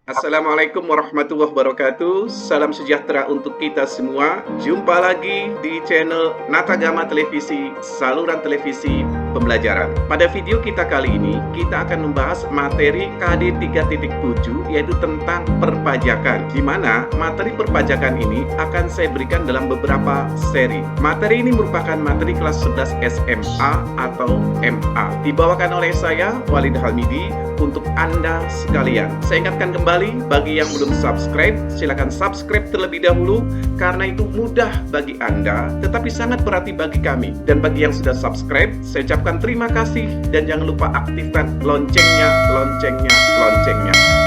Assalamualaikum warahmatullahi wabarakatuh. Salam sejahtera untuk kita semua. Jumpa lagi di channel Natagama Televisi, saluran televisi pembelajaran. Pada video kita kali ini, kita akan membahas materi KD 3.7, yaitu tentang perpajakan, di mana materi perpajakan ini akan saya berikan dalam beberapa seri. Materi ini merupakan materi kelas 11 SMA atau MA. Dibawakan oleh saya, Walid Halmidi, untuk Anda sekalian. Saya ingatkan kembali, bagi yang belum subscribe, silakan subscribe terlebih dahulu, karena itu mudah bagi Anda, tetapi sangat berarti bagi kami. Dan bagi yang sudah subscribe, saya ucapkan terima kasih, dan jangan lupa aktifkan loncengnya,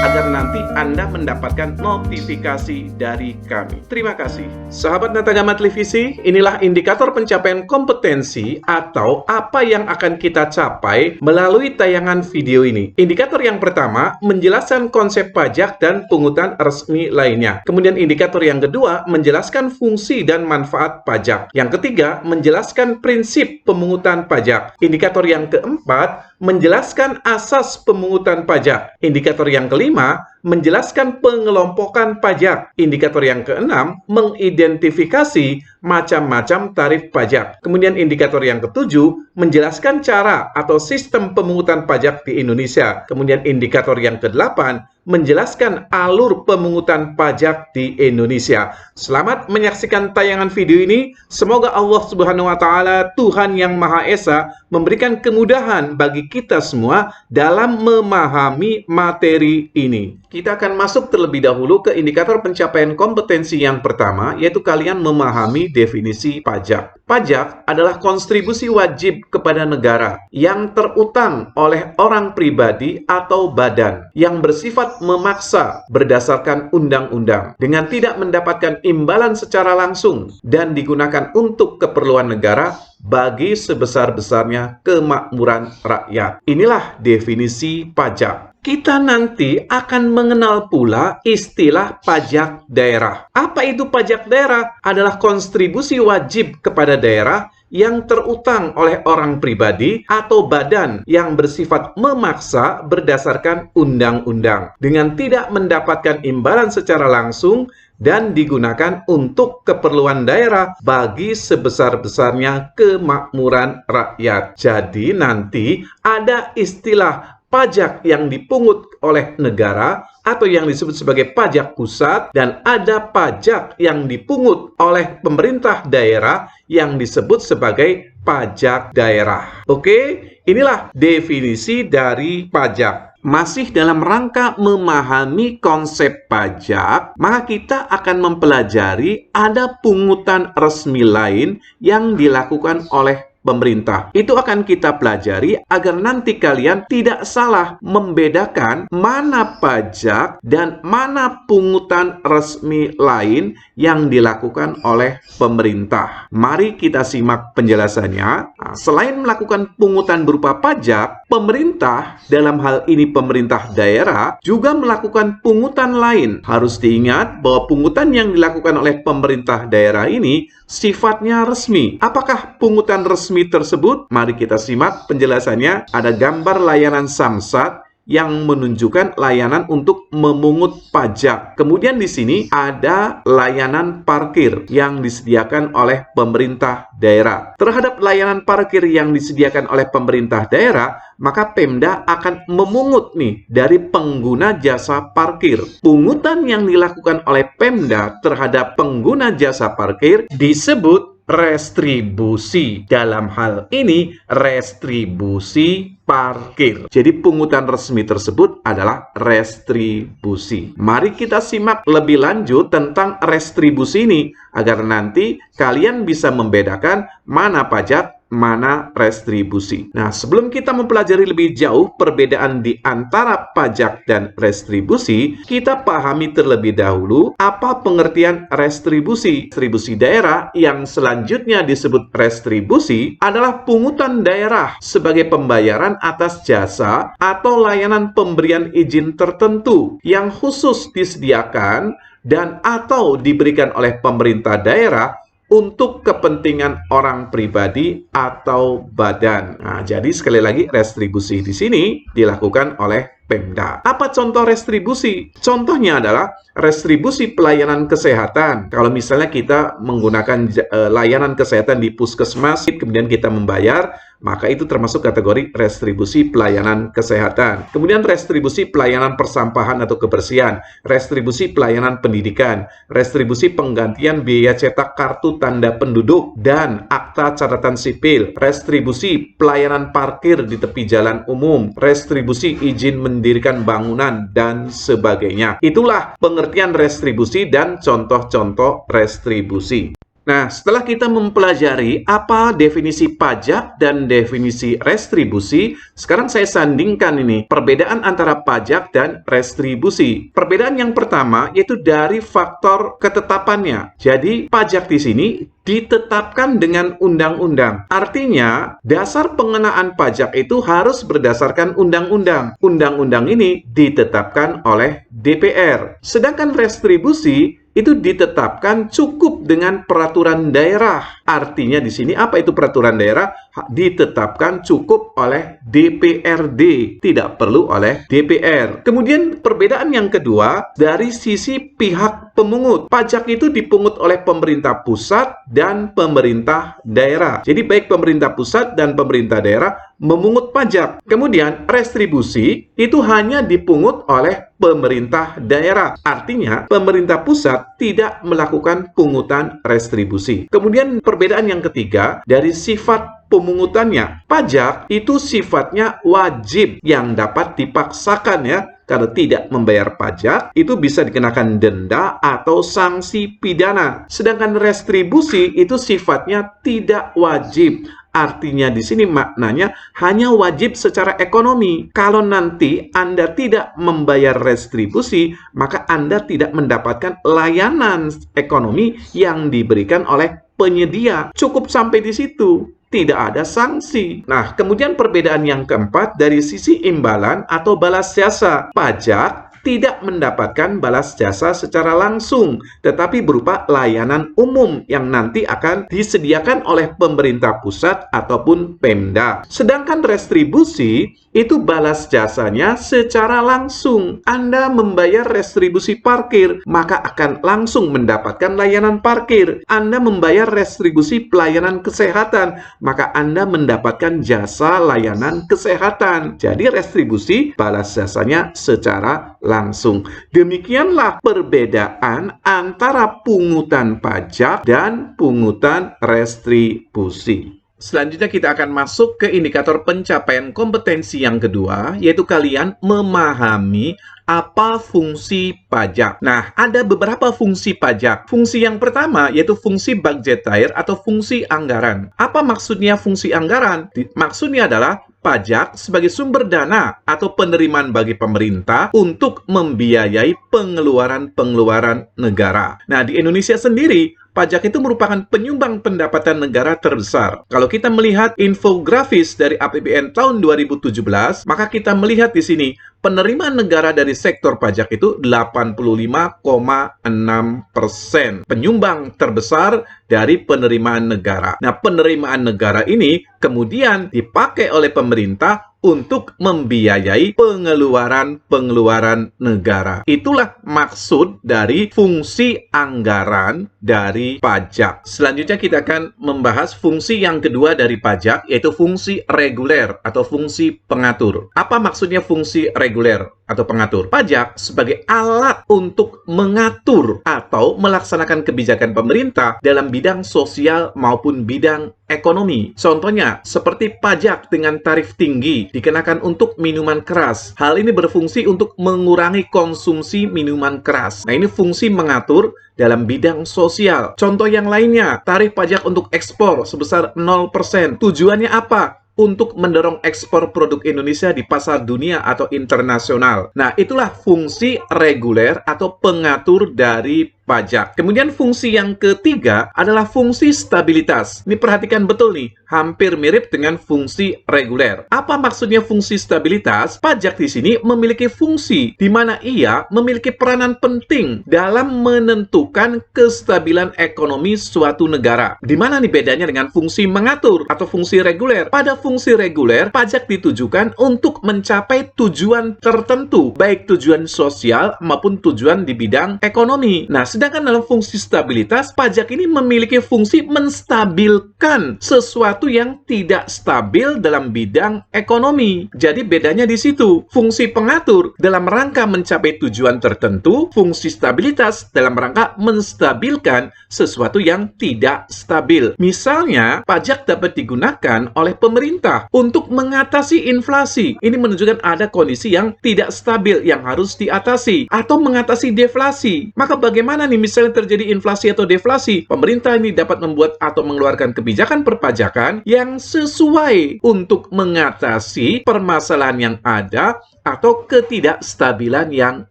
agar nanti Anda mendapatkan notifikasi dari kami. Terima kasih. Sahabat Natagama Televisi, inilah indikator pencapaian kompetensi atau apa yang akan kita capai melalui tayangan video ini. Indikator yang pertama, menjelaskan konsep pajak dan pungutan resmi lainnya. Kemudian indikator yang kedua, menjelaskan fungsi dan manfaat pajak. Yang ketiga, menjelaskan prinsip pemungutan pajak. Indikator yang keempat, menjelaskan asas pemungutan pajak. Indikator yang kelima, menjelaskan pengelompokan pajak. Indikator yang keenam, mengidentifikasi macam-macam tarif pajak. Kemudian indikator yang ketujuh, menjelaskan cara atau sistem pemungutan pajak di Indonesia. Kemudian indikator yang kedelapan, menjelaskan alur pemungutan pajak di Indonesia. Selamat menyaksikan tayangan video ini. Semoga Allah Subhanahu wa Ta'ala, Tuhan yang Maha Esa, memberikan kemudahan bagi kita semua dalam memahami materi ini. Kita akan masuk terlebih dahulu ke indikator pencapaian kompetensi yang pertama, yaitu kalian memahami definisi pajak. Pajak adalah kontribusi wajib kepada negara yang terutang oleh orang pribadi atau badan yang bersifat memaksa berdasarkan undang-undang dengan tidak mendapatkan imbalan secara langsung dan digunakan untuk keperluan negara bagi sebesar-besarnya kemakmuran rakyat. Inilah definisi pajak. Kita nanti akan mengenal pula istilah pajak daerah. Apa itu pajak daerah? Adalah kontribusi wajib kepada daerah yang terutang oleh orang pribadi atau badan yang bersifat memaksa berdasarkan undang-undang dengan tidak mendapatkan imbalan secara langsung dan digunakan untuk keperluan daerah bagi sebesar-besarnya kemakmuran rakyat. Jadi nanti ada istilah pajak yang dipungut oleh negara atau yang disebut sebagai pajak pusat, dan ada pajak yang dipungut oleh pemerintah daerah yang disebut sebagai pajak daerah. Oke, inilah definisi dari pajak. Masih dalam rangka memahami konsep pajak, maka kita akan mempelajari ada pungutan resmi lain yang dilakukan oleh pemerintah. Itu akan kita pelajari agar nanti kalian tidak salah membedakan mana pajak dan mana pungutan resmi lain yang dilakukan oleh pemerintah. Mari kita simak penjelasannya. Nah, selain melakukan pungutan berupa pajak, pemerintah, dalam hal ini pemerintah daerah, juga melakukan pungutan lain. Harus diingat bahwa pungutan yang dilakukan oleh pemerintah daerah ini sifatnya resmi. Apakah pungutan resmi tersebut? Mari kita simak penjelasannya. Ada gambar layanan Samsat yang menunjukkan layanan untuk memungut pajak. Kemudian di sini ada layanan parkir yang disediakan oleh pemerintah daerah. Terhadap layanan parkir yang disediakan oleh pemerintah daerah, maka Pemda akan memungut nih dari pengguna jasa parkir. Pungutan yang dilakukan oleh Pemda terhadap pengguna jasa parkir disebut restribusi. Dalam hal ini restribusi parkir. Jadi pungutan resmi tersebut adalah restribusi. Mari kita simak lebih lanjut tentang restribusi ini agar nanti kalian bisa membedakan mana pajak, mana restribusi. Nah, sebelum kita mempelajari lebih jauh perbedaan di antara pajak dan restribusi, kita pahami terlebih dahulu apa pengertian restribusi. Restribusi daerah yang selanjutnya disebut restribusi adalah pungutan daerah sebagai pembayaran atas jasa atau layanan pemberian izin tertentu yang khusus disediakan dan atau diberikan oleh pemerintah daerah untuk kepentingan orang pribadi atau badan. Nah, jadi sekali lagi restribusi di sini dilakukan oleh Pemda. Apa contoh restribusi? Contohnya adalah restribusi pelayanan kesehatan. Kalau misalnya kita menggunakan layanan kesehatan di puskesmas, kemudian kita membayar, maka itu termasuk kategori restribusi pelayanan kesehatan. Kemudian restribusi pelayanan persampahan atau kebersihan, restribusi pelayanan pendidikan, restribusi penggantian biaya cetak kartu tanda penduduk dan akta catatan sipil, restribusi pelayanan parkir di tepi jalan umum, restribusi izin mendirikan bangunan, dan sebagainya. Itulah pengertian restribusi dan contoh-contoh restribusi. Nah, setelah kita mempelajari apa definisi pajak dan definisi restribusi, sekarang saya sandingkan ini perbedaan antara pajak dan restribusi. Perbedaan yang pertama yaitu dari faktor ketetapannya. Jadi, pajak di sini ditetapkan dengan undang-undang. Artinya, dasar pengenaan pajak itu harus berdasarkan undang-undang. Undang-undang ini ditetapkan oleh DPR. Sedangkan restribusi itu ditetapkan cukup dengan peraturan daerah. Artinya di sini apa itu peraturan daerah? Ditetapkan cukup oleh DPRD, tidak perlu oleh DPR. Kemudian perbedaan yang kedua dari sisi pihak pemungut. Pajak itu dipungut oleh pemerintah pusat dan pemerintah daerah. Jadi baik pemerintah pusat dan pemerintah daerah memungut pajak. Kemudian restribusi itu hanya dipungut oleh pemerintah daerah. Artinya pemerintah pusat tidak melakukan pungutan restribusi. Kemudian perbedaan yang ketiga dari sifat pemungutannya. Pajak itu sifatnya wajib yang dapat dipaksakan ya. Kalau tidak membayar pajak, itu bisa dikenakan denda atau sanksi pidana. Sedangkan restribusi itu sifatnya tidak wajib. Artinya di sini maknanya hanya wajib secara ekonomi. Kalau nanti Anda tidak membayar restribusi, maka Anda tidak mendapatkan layanan ekonomi yang diberikan oleh penyedia. Cukup sampai di situ. Tidak ada sanksi. Nah, kemudian perbedaan yang keempat dari sisi imbalan atau balas jasa. Pajak tidak mendapatkan balas jasa secara langsung, tetapi berupa layanan umum yang nanti akan disediakan oleh pemerintah pusat ataupun Pemda. Sedangkan restribusi itu balas jasanya secara langsung. Anda membayar restribusi parkir, maka akan langsung mendapatkan layanan parkir. Anda membayar restribusi pelayanan kesehatan, maka Anda mendapatkan jasa layanan kesehatan. Jadi restribusi balas jasanya secara langsung. Demikianlah perbedaan antara pungutan pajak dan pungutan restribusi. Selanjutnya kita akan masuk ke indikator pencapaian kompetensi yang kedua, yaitu kalian memahami apa fungsi pajak. Nah, ada beberapa fungsi pajak. Fungsi yang pertama yaitu fungsi budgetair atau fungsi anggaran. Apa maksudnya fungsi anggaran? Maksudnya adalah pajak sebagai sumber dana atau penerimaan bagi pemerintah untuk membiayai pengeluaran-pengeluaran negara. Nah, di Indonesia sendiri, pajak itu merupakan penyumbang pendapatan negara terbesar. Kalau kita melihat infografis dari APBN tahun 2017, maka kita melihat di sini penerimaan negara dari sektor pajak itu 85,6%. Penyumbang terbesar dari penerimaan negara. Nah, penerimaan negara ini kemudian dipakai oleh pemerintah untuk membiayai pengeluaran-pengeluaran negara. Itulah maksud dari fungsi anggaran dari pajak. Selanjutnya kita akan membahas fungsi yang kedua dari pajak, yaitu fungsi reguler atau fungsi pengatur. Apa maksudnya fungsi reguler atau pengatur? Pajak sebagai alat untuk mengatur atau melaksanakan kebijakan pemerintah dalam bidang sosial maupun bidang ekonomi. Contohnya, seperti pajak dengan tarif tinggi dikenakan untuk minuman keras. Hal ini berfungsi untuk mengurangi konsumsi minuman keras. Nah, ini fungsi mengatur dalam bidang sosial. Contoh yang lainnya, tarif pajak untuk ekspor sebesar 0%. Tujuannya apa? Untuk mendorong ekspor produk Indonesia di pasar dunia atau internasional. Nah, itulah fungsi reguler atau pengatur dari pajak. Kemudian fungsi yang ketiga adalah fungsi stabilitas. Ini perhatikan betul nih, hampir mirip dengan fungsi reguler. Apa maksudnya fungsi stabilitas? Pajak di sini memiliki fungsi di mana ia memiliki peranan penting dalam menentukan kestabilan ekonomi suatu negara. Di mana nih bedanya dengan fungsi mengatur atau fungsi reguler? Pada fungsi reguler, pajak ditujukan untuk mencapai tujuan tertentu, baik tujuan sosial maupun tujuan di bidang ekonomi. Nah, sedangkan dalam fungsi stabilitas, pajak ini memiliki fungsi menstabilkan sesuatu yang tidak stabil dalam bidang ekonomi. Jadi bedanya di situ. Fungsi pengatur dalam rangka mencapai tujuan tertentu, fungsi stabilitas dalam rangka menstabilkan sesuatu yang tidak stabil. Misalnya, pajak dapat digunakan oleh pemerintah untuk mengatasi inflasi. Ini menunjukkan ada kondisi yang tidak stabil yang harus diatasi, atau mengatasi deflasi. Maka bagaimana nih misalnya terjadi inflasi atau deflasi? Pemerintah ini dapat membuat atau mengeluarkan kebijakan perpajakan yang sesuai untuk mengatasi permasalahan yang ada atau ketidakstabilan yang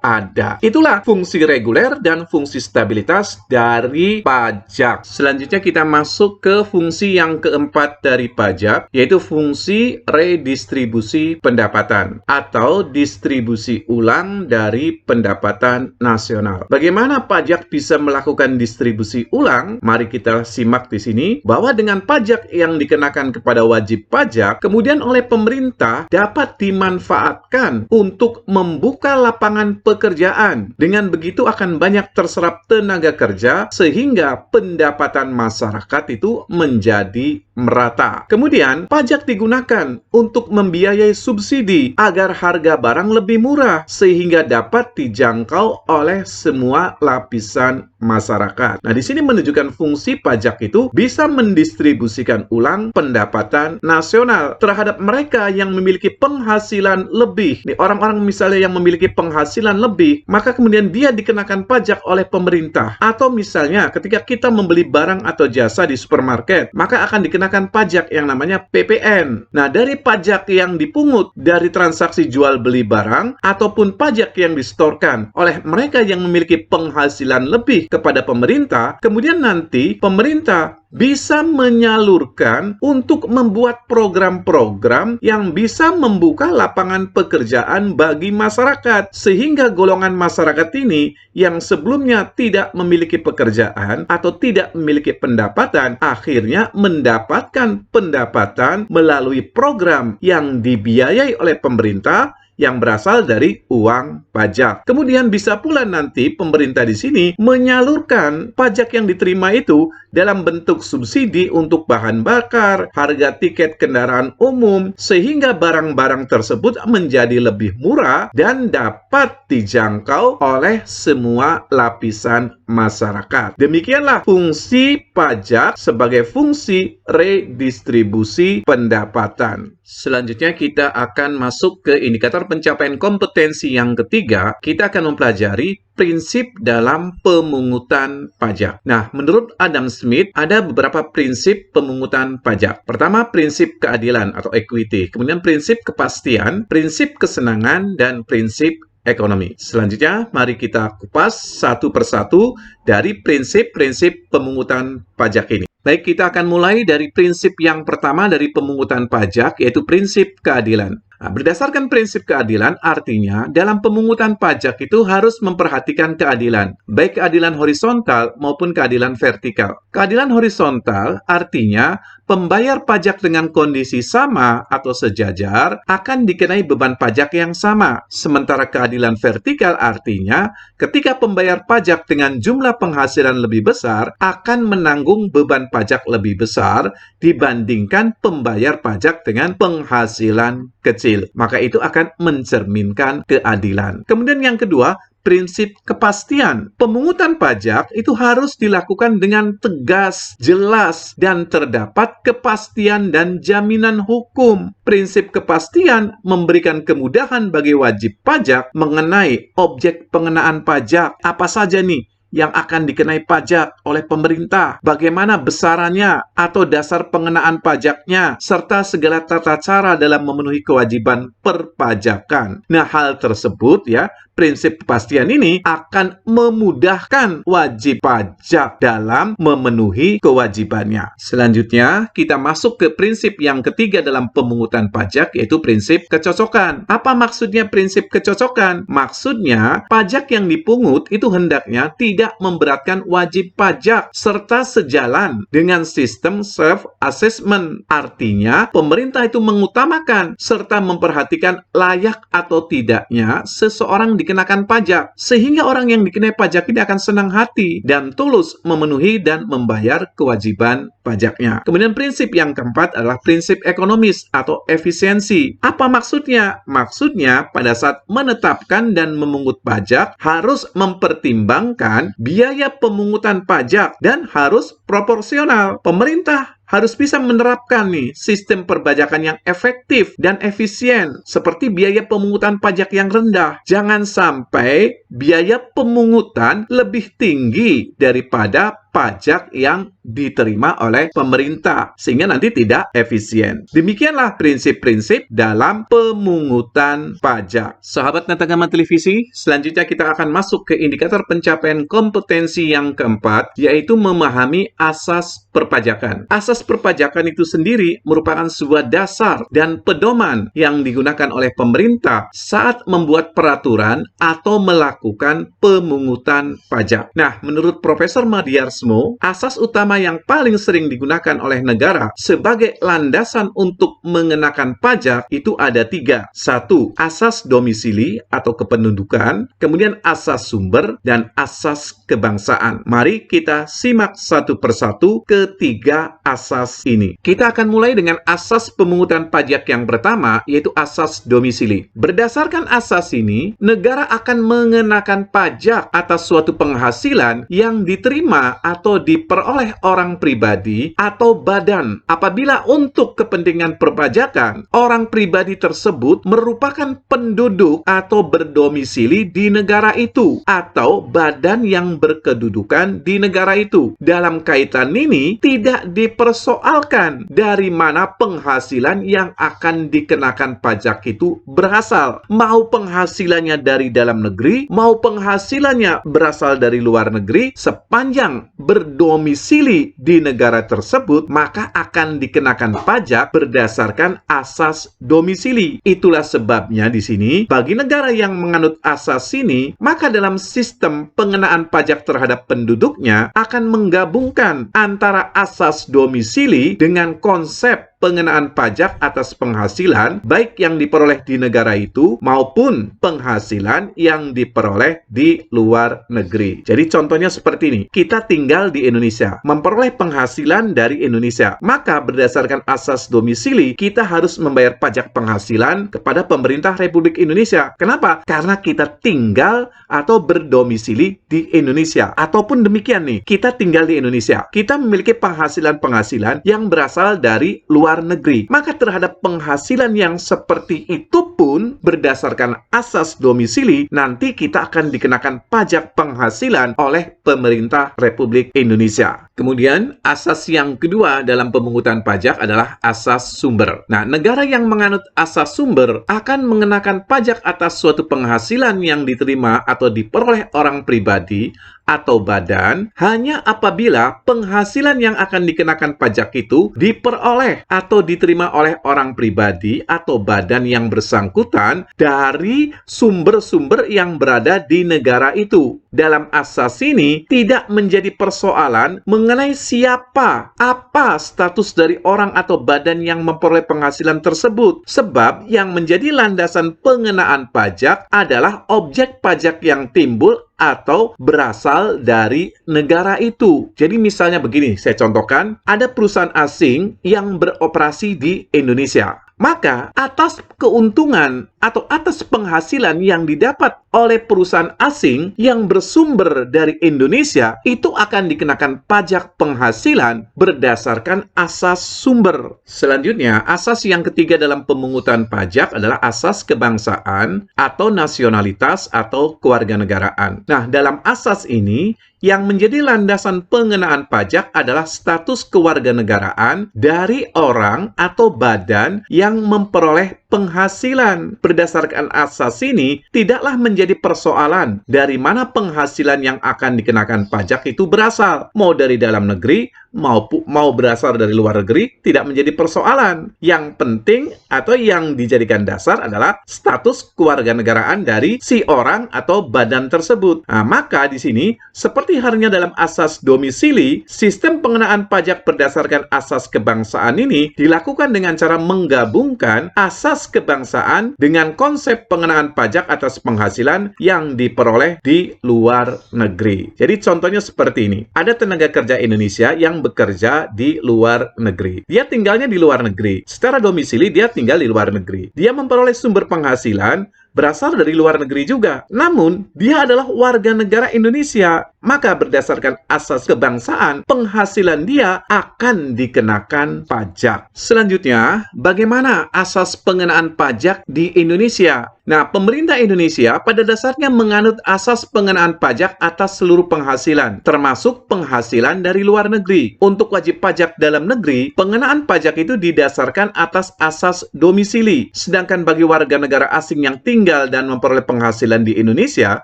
ada. Itulah fungsi reguler dan fungsi stabilitas dari pajak. Selanjutnya kita masuk ke fungsi yang keempat dari pajak, yaitu fungsi redistribusi pendapatan atau distribusi ulang dari pendapatan nasional. Bagaimana pajak bisa melakukan distribusi ulang? Mari kita simak di sini bahwa dengan pajak yang dikenakan kepada wajib pajak, kemudian oleh pemerintah dapat dimanfaatkan untuk membuka lapangan pekerjaan. Dengan begitu akan banyak terserap tenaga kerja sehingga pendapatan masyarakat itu menjadi merata. Kemudian pajak digunakan untuk membiayai subsidi agar harga barang lebih murah sehingga dapat dijangkau oleh semua lapisan masyarakat. Nah, di sini menunjukkan fungsi pajak itu bisa mendistribusikan ulang pendapatan nasional terhadap mereka yang memiliki penghasilan lebih. Nih, orang-orang misalnya yang memiliki penghasilan lebih, maka kemudian dia dikenakan pajak oleh pemerintah. Atau misalnya ketika kita membeli barang atau jasa di supermarket, maka akan dikenakan pajak yang namanya PPN. Nah, dari pajak yang dipungut dari transaksi jual beli barang ataupun pajak yang disetorkan oleh mereka yang memiliki penghasilan lebih kepada pemerintah, kemudian nanti pemerintah bisa menyalurkan untuk membuat program-program yang bisa membuka lapangan pekerjaan bagi masyarakat, sehingga golongan masyarakat ini yang sebelumnya tidak memiliki pekerjaan atau tidak memiliki pendapatan, akhirnya mendapatkan pendapatan melalui program yang dibiayai oleh pemerintah yang berasal dari uang pajak. Kemudian bisa pula nanti pemerintah di sini menyalurkan pajak yang diterima itu dalam bentuk subsidi untuk bahan bakar, harga tiket kendaraan umum, sehingga barang-barang tersebut menjadi lebih murah dan dapat dijangkau oleh semua lapisan masyarakat. Demikianlah fungsi pajak sebagai fungsi redistribusi pendapatan. Selanjutnya kita akan masuk ke indikator pencapaian kompetensi yang ketiga. Kita akan mempelajari prinsip dalam pemungutan pajak. Nah, menurut Adam Smith, ada beberapa prinsip pemungutan pajak. Pertama, prinsip keadilan atau equity. Kemudian prinsip kepastian, prinsip kesenangan, dan prinsip ekonomi. Selanjutnya, mari kita kupas satu persatu dari prinsip-prinsip pemungutan pajak ini. Baik, kita akan mulai dari prinsip yang pertama dari pemungutan pajak, yaitu prinsip keadilan. Nah, berdasarkan prinsip keadilan, artinya dalam pemungutan pajak itu harus memperhatikan keadilan, baik keadilan horizontal maupun keadilan vertikal. Keadilan horizontal artinya pembayar pajak dengan kondisi sama atau sejajar akan dikenai beban pajak yang sama. Sementara keadilan vertikal artinya ketika pembayar pajak dengan jumlah penghasilan lebih besar akan menanggung beban pajak lebih besar dibandingkan pembayar pajak dengan penghasilan kecil. Maka itu akan mencerminkan keadilan. Kemudian yang kedua, prinsip kepastian. Pemungutan pajak itu harus dilakukan dengan tegas, jelas, dan terdapat kepastian dan jaminan hukum. Prinsip kepastian memberikan kemudahan bagi wajib pajak mengenai objek pengenaan pajak apa saja nih yang akan dikenai pajak oleh pemerintah, bagaimana besarannya atau dasar pengenaan pajaknya, serta segala tata cara dalam memenuhi kewajiban perpajakan. Nah, hal tersebut ya, prinsip kepastian ini akan memudahkan wajib pajak dalam memenuhi kewajibannya. Selanjutnya, kita masuk ke prinsip yang ketiga dalam pemungutan pajak, yaitu prinsip kecocokan. Apa maksudnya prinsip kecocokan? Maksudnya, pajak yang dipungut itu hendaknya tidak memberatkan wajib pajak, serta sejalan dengan sistem self-assessment. Artinya, pemerintah itu mengutamakan serta memperhatikan layak atau tidaknya seseorang dikenakan pajak, sehingga orang yang dikenai pajak ini akan senang hati dan tulus memenuhi dan membayar kewajiban pajaknya. Kemudian prinsip yang keempat adalah prinsip ekonomis atau efisiensi. Apa maksudnya? Maksudnya pada saat menetapkan dan memungut pajak harus mempertimbangkan biaya pemungutan pajak dan harus proporsional. Pemerintah harus bisa menerapkan nih sistem perpajakan yang efektif dan efisien, seperti biaya pemungutan pajak yang rendah. Jangan sampai biaya pemungutan lebih tinggi daripada pajak yang diterima oleh pemerintah, sehingga nanti tidak efisien. Demikianlah prinsip-prinsip dalam pemungutan pajak. Sahabat Natagama Televisi, selanjutnya kita akan masuk ke indikator pencapaian kompetensi yang keempat, yaitu memahami asas perpajakan. Asas perpajakan itu sendiri merupakan sebuah dasar dan pedoman yang digunakan oleh pemerintah saat membuat peraturan atau melakukan pemungutan pajak. Nah, menurut Profesor Madiarsmo, asas utama yang paling sering digunakan oleh negara sebagai landasan untuk mengenakan pajak itu ada 3. 1. Asas domisili atau kependudukan, kemudian asas sumber, dan asas kebangsaan. Mari kita simak satu persatu ketiga asas ini. Kita akan mulai dengan asas pemungutan pajak yang pertama, yaitu asas domisili. Berdasarkan asas ini, negara akan mengenakan pajak atas suatu penghasilan yang diterima atau diperoleh orang pribadi atau badan apabila untuk kepentingan perpajakan orang pribadi tersebut merupakan penduduk atau berdomisili di negara itu atau badan yang berkedudukan di negara itu. Dalam kaitan ini tidak dipersoalkan dari mana penghasilan yang akan dikenakan pajak itu berasal. Mau penghasilannya dari dalam negeri, mau penghasilannya berasal dari luar negeri, sepanjang berdomisili di negara tersebut, maka akan dikenakan pajak berdasarkan asas domisili. Itulah sebabnya di sini, bagi negara yang menganut asas ini, maka dalam sistem pengenaan pajak terhadap penduduknya akan menggabungkan antara asas domisili dengan konsep pengenaan pajak atas penghasilan baik yang diperoleh di negara itu maupun penghasilan yang diperoleh di luar negeri. Jadi contohnya seperti ini. Kita tinggal di Indonesia, memperoleh penghasilan dari Indonesia. Maka berdasarkan asas domisili, kita harus membayar pajak penghasilan kepada pemerintah Republik Indonesia. Kenapa? Karena kita tinggal atau berdomisili di Indonesia. Ataupun demikian nih, kita tinggal di Indonesia. Kita memiliki penghasilan-penghasilan yang berasal dari luar negeri. Maka terhadap penghasilan yang seperti itu pun berdasarkan asas domisili, nanti kita akan dikenakan pajak penghasilan oleh pemerintah Republik Indonesia. Kemudian, asas yang kedua dalam pemungutan pajak adalah asas sumber. Nah, negara yang menganut asas sumber akan mengenakan pajak atas suatu penghasilan yang diterima atau diperoleh orang pribadi atau badan hanya apabila penghasilan yang akan dikenakan pajak itu diperoleh atau diterima oleh orang pribadi atau badan yang bersangkutan dari sumber-sumber yang berada di negara itu. Dalam asas ini tidak menjadi persoalan mengenai siapa, apa status dari orang atau badan yang memperoleh penghasilan tersebut, sebab yang menjadi landasan pengenaan pajak adalah objek pajak yang timbul atau berasal dari negara itu. Jadi misalnya begini, saya contohkan, ada perusahaan asing yang beroperasi di Indonesia. Maka atas keuntungan atau atas penghasilan yang didapat oleh perusahaan asing yang bersumber dari Indonesia itu akan dikenakan pajak penghasilan berdasarkan asas sumber. Selanjutnya, asas yang ketiga dalam pemungutan pajak adalah asas kebangsaan atau nasionalitas atau kewarganegaraan. Nah, dalam asas ini Yang menjadi landasan pengenaan pajak adalah status kewarganegaraan dari orang atau badan yang memperoleh penghasilan. Berdasarkan asas ini, tidaklah menjadi persoalan dari mana penghasilan yang akan dikenakan pajak itu berasal. Mau dari dalam negeri, mau berasal dari luar negeri, tidak menjadi persoalan. Yang penting atau yang dijadikan dasar adalah status kewarganegaraan dari si orang atau badan tersebut. Nah, maka di sini, seperti halnya dalam asas domisili, sistem pengenaan pajak berdasarkan asas kebangsaan ini dilakukan dengan cara menggabungkan asas kebangsaan dengan konsep pengenaan pajak atas penghasilan yang diperoleh di luar negeri. Jadi contohnya seperti ini. Ada tenaga kerja Indonesia yang bekerja di luar negeri. Dia tinggalnya di luar negeri. Secara domisili dia tinggal di luar negeri. Dia memperoleh sumber penghasilan berasal dari luar negeri juga. Namun, dia adalah warga negara Indonesia. Maka berdasarkan asas kebangsaan, penghasilan dia akan dikenakan pajak. Selanjutnya, bagaimana asas pengenaan pajak di Indonesia? Nah, pemerintah Indonesia pada dasarnya menganut asas pengenaan pajak atas seluruh penghasilan, termasuk penghasilan dari luar negeri. Untuk wajib pajak dalam negeri, pengenaan pajak itu didasarkan atas asas domisili. Sedangkan bagi warga negara asing yang tinggal dan memperoleh penghasilan di Indonesia,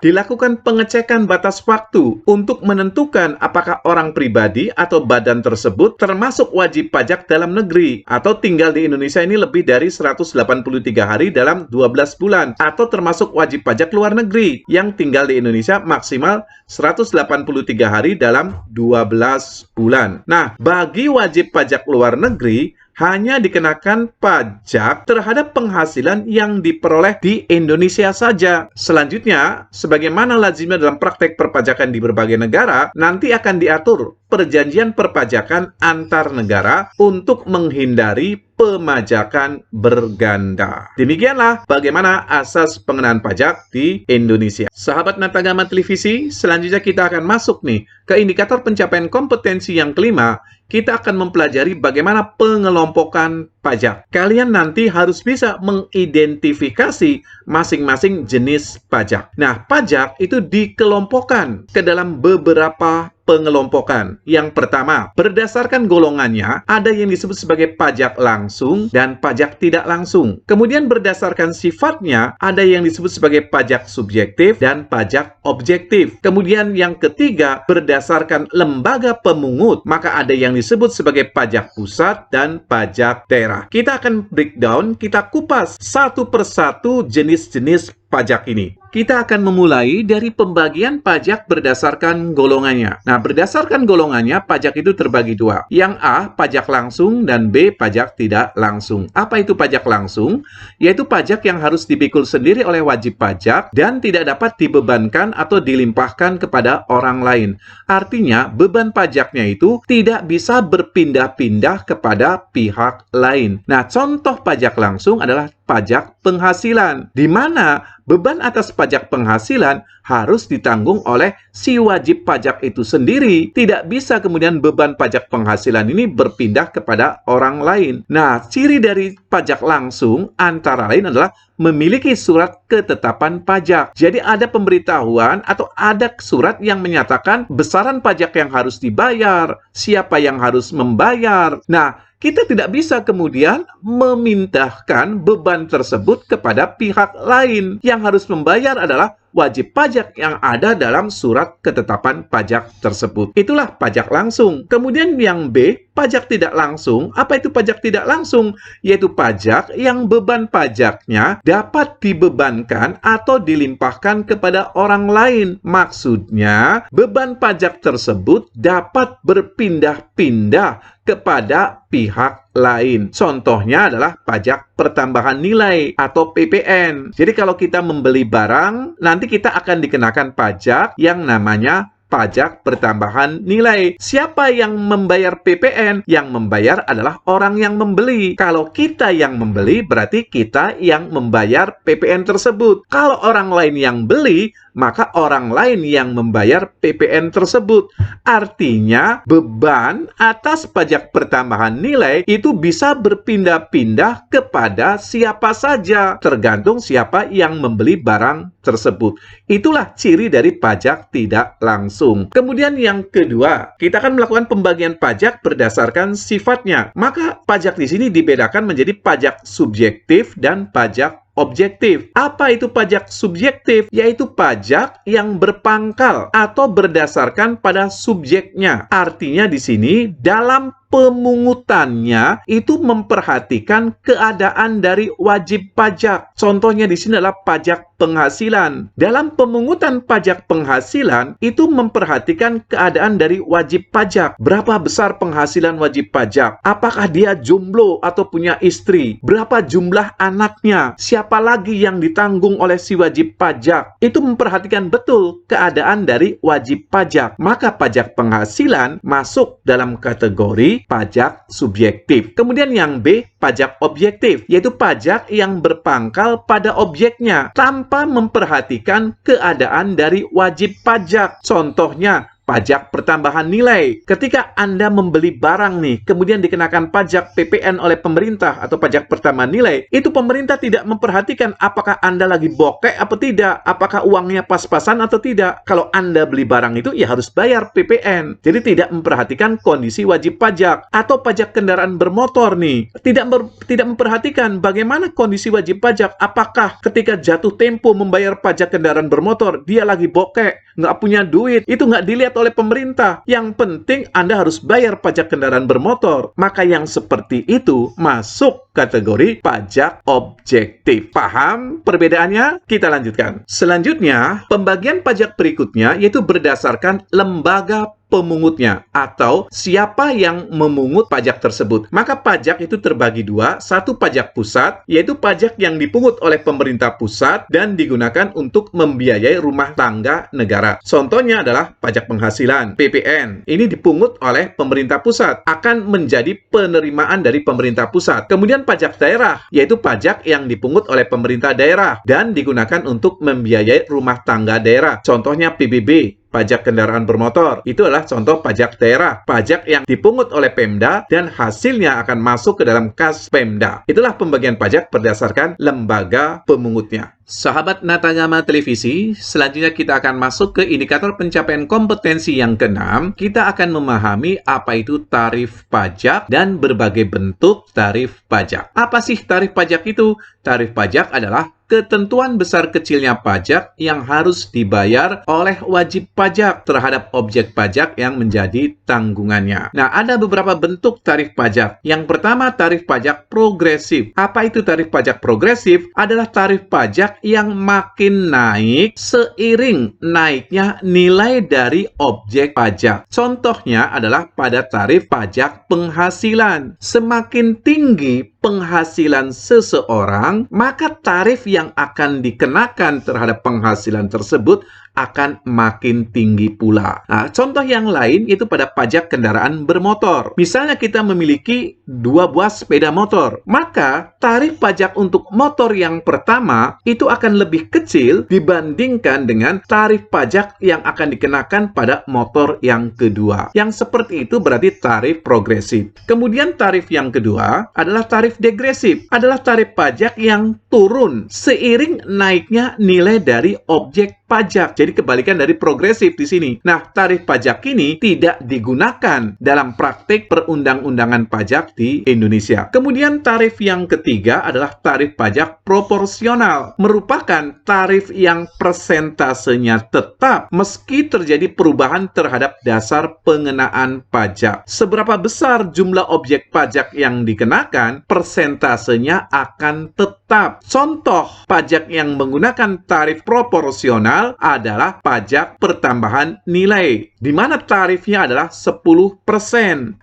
dilakukan pengecekan batas waktu untuk menentukan apakah orang pribadi atau badan tersebut termasuk wajib pajak dalam negeri atau tinggal di Indonesia ini lebih dari 183 hari dalam 12 bulan atau termasuk wajib pajak luar negeri yang tinggal di Indonesia maksimal 183 hari dalam 12 bulan. Nah, bagi wajib pajak luar negeri hanya dikenakan pajak terhadap penghasilan yang diperoleh di Indonesia saja. Selanjutnya, sebagaimana lazimnya dalam praktek perpajakan di berbagai negara, nanti akan diatur perjanjian perpajakan antar negara untuk menghindari pemajakan berganda. Demikianlah bagaimana asas pengenaan pajak di Indonesia. Sahabat Natagama Televisi, selanjutnya kita akan masuk nih ke indikator pencapaian kompetensi yang kelima. Kita akan mempelajari bagaimana pengelompokan pajak. Kalian nanti harus bisa mengidentifikasi masing-masing jenis pajak. Nah, pajak itu dikelompokkan ke dalam beberapa pengelompokan. Yang pertama, berdasarkan golongannya, ada yang disebut sebagai pajak langsung dan pajak tidak langsung. Kemudian berdasarkan sifatnya, ada yang disebut sebagai pajak subjektif dan pajak objektif. Kemudian yang ketiga, berdasarkan lembaga pemungut, maka ada yang disebut sebagai pajak pusat dan pajak daerah. Kita akan breakdown, kita kupas satu persatu jenis-jenis pajak ini. Kita akan memulai dari pembagian pajak berdasarkan golongannya. Nah, berdasarkan golongannya, pajak itu terbagi dua. Yang A, pajak langsung, dan B, pajak tidak langsung. Apa itu pajak langsung? Yaitu pajak yang harus dipikul sendiri oleh wajib pajak dan tidak dapat dibebankan atau dilimpahkan kepada orang lain. Artinya, beban pajaknya itu tidak bisa berpindah-pindah kepada pihak lain. Nah, contoh pajak langsung adalah pajak penghasilan, di mana beban atas pajak penghasilan harus ditanggung oleh si wajib pajak itu sendiri. Tidak bisa kemudian beban pajak penghasilan ini berpindah kepada orang lain. Nah, ciri dari pajak langsung antara lain adalah memiliki surat ketetapan pajak. Jadi ada pemberitahuan atau ada surat yang menyatakan besaran pajak yang harus dibayar, siapa yang harus membayar. Nah, kita tidak bisa kemudian memindahkan beban tersebut kepada pihak lain. Yang harus membayar adalah wajib pajak yang ada dalam surat ketetapan pajak tersebut. Itulah pajak langsung. Kemudian yang B, pajak tidak langsung. Apa itu pajak tidak langsung? Yaitu pajak yang beban pajaknya dapat dibebankan atau dilimpahkan kepada orang lain. Maksudnya, beban pajak tersebut dapat berpindah-pindah kepada pihak lain. Contohnya adalah pajak pertambahan nilai atau PPN. Jadi kalau kita membeli barang, nanti kita akan dikenakan pajak yang namanya pajak pertambahan nilai. Siapa yang membayar PPN? Yang membayar adalah orang yang membeli. Kalau kita yang membeli, berarti kita yang membayar PPN tersebut. Kalau orang lain yang beli, maka orang lain yang membayar PPN tersebut. Artinya, beban atas pajak pertambahan nilai itu bisa berpindah-pindah kepada siapa saja, tergantung siapa yang membeli barang tersebut. Itulah ciri dari pajak tidak langsung. langsung. Kemudian yang kedua, kita akan melakukan pembagian pajak berdasarkan sifatnya. Maka pajak di sini dibedakan menjadi pajak subjektif dan pajak objektif. Apa itu pajak subjektif? Yaitu pajak yang berpangkal atau berdasarkan pada subjeknya. Artinya di sini dalam pemungutannya itu memperhatikan keadaan dari wajib pajak. Contohnya di sini adalah pajak penghasilan. Dalam pemungutan pajak penghasilan itu memperhatikan keadaan dari wajib pajak. Berapa besar penghasilan wajib pajak? Apakah dia jomblo atau punya istri? Berapa jumlah anaknya? Siapa lagi yang ditanggung oleh si wajib pajak? Itu memperhatikan betul keadaan dari wajib pajak. Maka pajak penghasilan masuk dalam kategori pajak subjektif. Kemudian yang B, pajak objektif, yaitu pajak yang berpangkal pada objeknya tanpa memperhatikan keadaan dari wajib pajak. Contohnya, pajak pertambahan nilai. Ketika Anda membeli barang nih, kemudian dikenakan pajak PPN oleh pemerintah atau pajak pertambahan nilai, itu pemerintah tidak memperhatikan apakah Anda lagi bokek atau tidak, apakah uangnya pas-pasan atau tidak. Kalau Anda beli barang itu, ya harus bayar PPN. Jadi tidak memperhatikan kondisi wajib pajak. Atau pajak kendaraan bermotor nih, tidak memperhatikan bagaimana kondisi wajib pajak. Apakah ketika jatuh tempo membayar pajak kendaraan bermotor, dia lagi bokek, nggak punya duit, itu nggak dilihat oleh pemerintah. Yang penting Anda harus bayar pajak kendaraan bermotor. Maka yang seperti itu masuk kategori pajak objektif. Paham perbedaannya? Kita lanjutkan. Selanjutnya, pembagian pajak berikutnya yaitu berdasarkan lembaga pemungutnya atau siapa yang memungut pajak tersebut. Maka pajak itu terbagi dua, satu pajak pusat, yaitu pajak yang dipungut oleh pemerintah pusat dan digunakan untuk membiayai rumah tangga negara. Contohnya adalah pajak penghasilan, PPN. Ini dipungut oleh pemerintah pusat, akan menjadi penerimaan dari pemerintah pusat. Kemudian pajak daerah, yaitu pajak yang dipungut oleh pemerintah daerah dan digunakan untuk membiayai rumah tangga daerah. Contohnya PBB, pajak kendaraan bermotor. Itu adalah contoh pajak daerah. Pajak yang dipungut oleh Pemda dan hasilnya akan masuk ke dalam kas Pemda. Itulah pembagian pajak berdasarkan lembaga pemungutnya. Sahabat Natagama Televisi, selanjutnya kita akan masuk ke indikator pencapaian kompetensi yang keenam. Kita akan memahami apa itu tarif pajak dan berbagai bentuk tarif pajak. Apa sih tarif pajak itu? Tarif pajak adalah ketentuan besar kecilnya pajak yang harus dibayar oleh wajib pajak terhadap objek pajak yang menjadi tanggungannya. Nah, ada beberapa bentuk tarif pajak. Yang pertama, tarif pajak progresif. Apa itu tarif pajak progresif? Adalah tarif pajak yang makin naik seiring naiknya nilai dari objek pajak. Contohnya adalah pada tarif pajak penghasilan. Semakin tinggi penghasilan seseorang, maka tarif yang akan dikenakan terhadap penghasilan tersebut akan makin tinggi pula. Nah, contoh yang lain itu pada pajak kendaraan bermotor. Misalnya kita memiliki 2 buah sepeda motor, maka tarif pajak untuk motor yang pertama itu akan lebih kecil dibandingkan dengan tarif pajak yang akan dikenakan pada motor yang kedua. Yang seperti itu berarti tarif progresif. Kemudian tarif yang kedua adalah tarif degresif. Adalah tarif pajak yang turun seiring naiknya nilai dari objek pajak. Jadi kebalikan dari progresif di sini. Nah, tarif pajak ini tidak digunakan dalam praktik perundang-undangan pajak di Indonesia. Kemudian tarif yang ketiga adalah tarif pajak proporsional. Merupakan tarif yang persentasenya tetap meski terjadi perubahan terhadap dasar pengenaan pajak. Seberapa besar jumlah objek pajak yang dikenakan, persentasenya akan tetap. Contoh pajak yang menggunakan tarif proporsional adalah pajak pertambahan nilai, di mana tarifnya adalah 10%.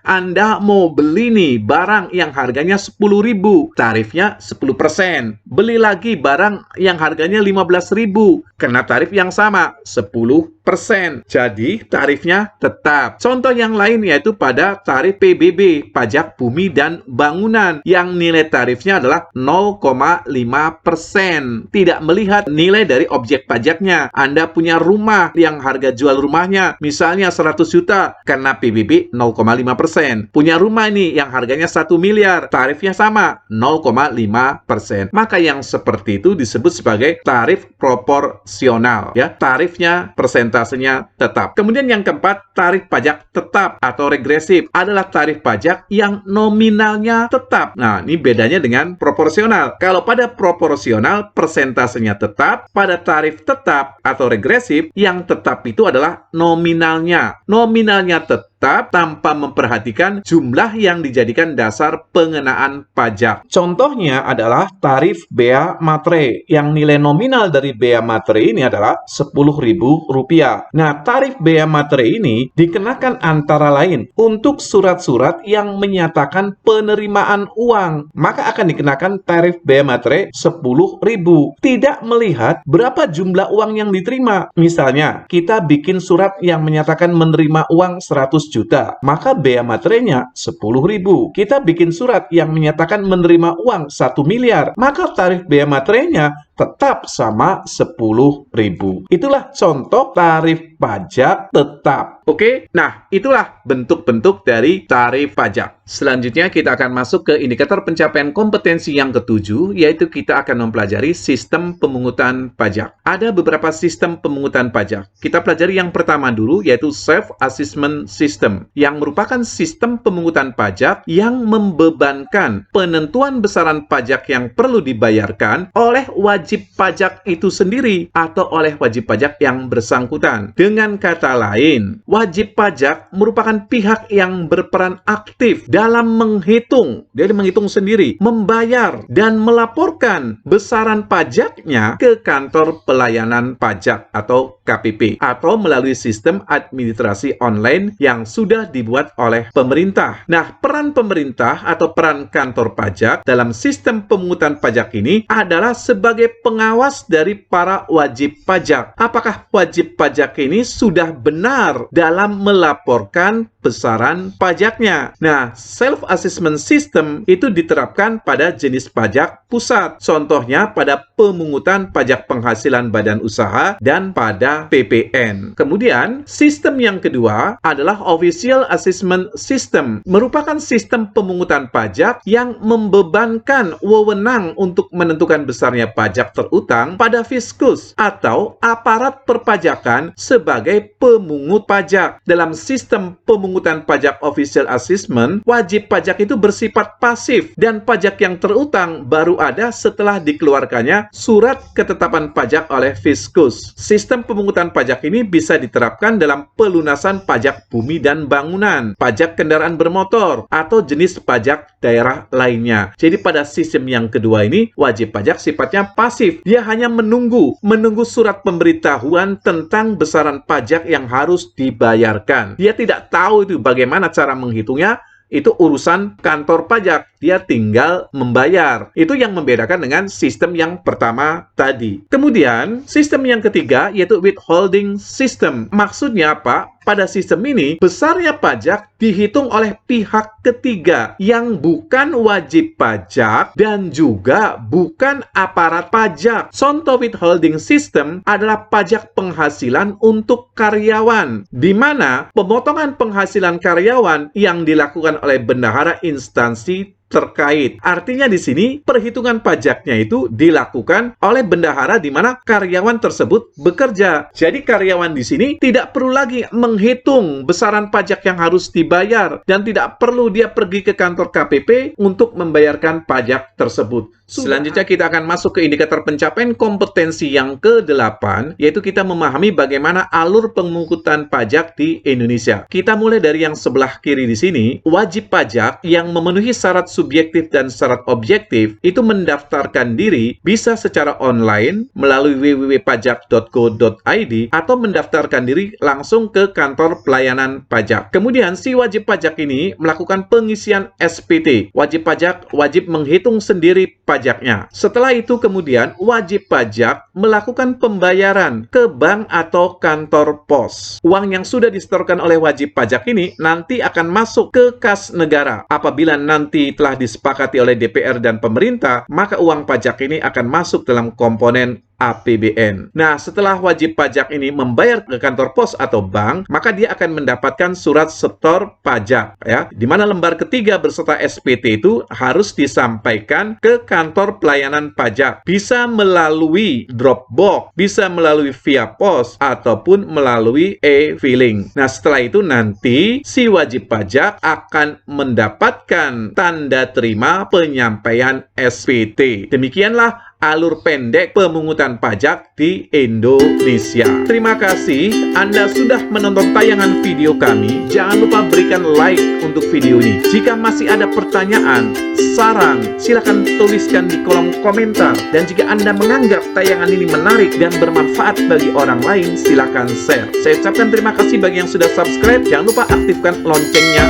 Anda mau beli nih barang yang harganya 10.000, tarifnya 10%. Beli lagi barang yang harganya 15.000, kena tarif yang sama, 10%. Jadi tarifnya tetap. Contoh yang lain yaitu pada tarif PBB, pajak bumi dan bangunan, yang nilai tarifnya adalah 0,5%. Tidak melihat nilai dari objek pajaknya. Anda punya rumah yang harga jual rumahnya misalnya modalnya 100 juta, kena PBB 0,5%. Punya rumah nih yang harganya 1 miliar, tarifnya sama, 0,5%. Maka yang seperti itu disebut sebagai tarif proporsional, ya. Tarifnya, persentasenya tetap. Kemudian yang keempat, tarif pajak tetap atau regresif adalah tarif pajak yang nominalnya tetap. Nah, ini bedanya dengan proporsional. Kalau pada proporsional, persentasenya tetap. Pada tarif tetap atau regresif, yang tetap itu adalah nominalnya. Nominalnya tetap tanpa memperhatikan jumlah yang dijadikan dasar pengenaan pajak. Contohnya adalah tarif bea materai, yang nilai nominal dari bea materai ini adalah Rp10.000. Nah, tarif bea materai ini dikenakan antara lain untuk surat-surat yang menyatakan penerimaan uang, maka akan dikenakan tarif bea materai Rp10.000. Tidak melihat berapa jumlah uang yang diterima. Misalnya, kita bikin surat yang menyatakan menerima uang 100 juta, maka bea materainya Rp10.000. Kita bikin surat yang menyatakan menerima uang 1 miliar, maka tarif bea materainya tetap sama Rp10.000. Itulah contoh tarif pajak tetap. Oke, nah itulah bentuk-bentuk dari tarif pajak. Selanjutnya kita akan masuk ke indikator pencapaian kompetensi yang ketujuh, yaitu kita akan mempelajari sistem pemungutan pajak. Ada beberapa sistem pemungutan pajak. Kita pelajari yang pertama dulu, yaitu Self-Assessment System, yang merupakan sistem pemungutan pajak yang membebankan penentuan besaran pajak yang perlu dibayarkan oleh wajib pajak itu sendiri atau oleh wajib pajak yang bersangkutan. Dengan kata lain, wajib pajak merupakan pihak yang berperan aktif dalam menghitung, jadi menghitung sendiri, membayar, dan melaporkan besaran pajaknya ke kantor pelayanan pajak atau KPP, atau melalui sistem administrasi online yang sudah dibuat oleh pemerintah. Nah, peran pemerintah atau peran kantor pajak dalam sistem pemungutan pajak ini adalah sebagai pengawas dari para wajib pajak. Apakah wajib pajak ini sudah benar dalam melaporkan besaran pajaknya? Nah, self-assessment system itu diterapkan pada jenis pajak pusat. Contohnya pada pemungutan pajak penghasilan badan usaha dan pada PPN. Kemudian, sistem yang kedua adalah Official Assessment System, merupakan sistem pemungutan pajak yang membebankan wewenang untuk menentukan besarnya pajak terutang pada fiskus atau aparat perpajakan sebagai pemungut pajak. Dalam sistem pemungutan pajak Official Assessment, wajib pajak itu bersifat pasif dan pajak yang terutang baru ada setelah dikeluarkannya surat ketetapan pajak oleh fiskus. Sistem pemungutan pajak ini bisa diterapkan dalam pelunasan pajak bumi dan bangunan, pajak kendaraan bermotor, atau jenis pajak daerah lainnya. Jadi pada sistem yang kedua ini, wajib pajak sifatnya pasif. Dia hanya menunggu surat pemberitahuan tentang besaran pajak yang harus dibayarkan. Dia tidak tahu itu bagaimana cara menghitungnya. Itu urusan kantor pajak. Dia tinggal membayar. Itu yang membedakan dengan sistem yang pertama tadi. Kemudian, sistem yang ketiga yaitu withholding system. Maksudnya apa? Pada sistem ini, besarnya pajak dihitung oleh pihak ketiga yang bukan wajib pajak dan juga bukan aparat pajak. Contoh withholding system adalah pajak penghasilan untuk karyawan, di mana pemotongan penghasilan karyawan yang dilakukan oleh bendahara instansi terkait. Artinya di sini perhitungan pajaknya itu dilakukan oleh bendahara di mana karyawan tersebut bekerja. Jadi karyawan di sini tidak perlu lagi menghitung besaran pajak yang harus dibayar dan tidak perlu dia pergi ke kantor KPP untuk membayarkan pajak tersebut. Selanjutnya kita akan masuk ke indikator pencapaian kompetensi yang ke-8, yaitu kita memahami bagaimana alur pemungutan pajak di Indonesia. Kita mulai dari yang sebelah kiri di sini. Wajib pajak yang memenuhi syarat subjektif dan syarat objektif itu mendaftarkan diri bisa secara online melalui www.pajak.go.id atau mendaftarkan diri langsung ke kantor pelayanan pajak. Kemudian si wajib pajak ini melakukan pengisian SPT. Wajib pajak wajib menghitung sendiri pajaknya. Setelah itu kemudian wajib pajak melakukan pembayaran ke bank atau kantor pos. Uang yang sudah disetorkan oleh wajib pajak ini nanti akan masuk ke kas negara. Apabila nanti telah disepakati oleh DPR dan pemerintah, maka uang pajak ini akan masuk dalam komponen APBN. Nah, setelah wajib pajak ini membayar ke kantor pos atau bank, maka dia akan mendapatkan surat setor pajak, ya, di mana lembar ketiga berserta SPT itu harus disampaikan ke kantor pelayanan pajak. Bisa melalui Dropbox, bisa melalui via pos, ataupun melalui e-filing. Nah, setelah itu nanti si wajib pajak akan mendapatkan tanda terima penyampaian SPT. Demikianlah alur pendek pemungutan pajak di Indonesia. Terima kasih Anda sudah menonton tayangan video kami. Jangan lupa berikan like untuk video ini. Jika masih ada pertanyaan, saran, silakan tuliskan di kolom komentar. Dan jika Anda menganggap tayangan ini menarik dan bermanfaat bagi orang lain, silakan share. Saya ucapkan terima kasih bagi yang sudah subscribe. Jangan lupa aktifkan loncengnya.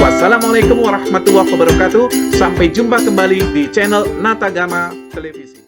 Wassalamualaikum warahmatullahi wabarakatuh. Sampai jumpa kembali di channel Natagama Televisi.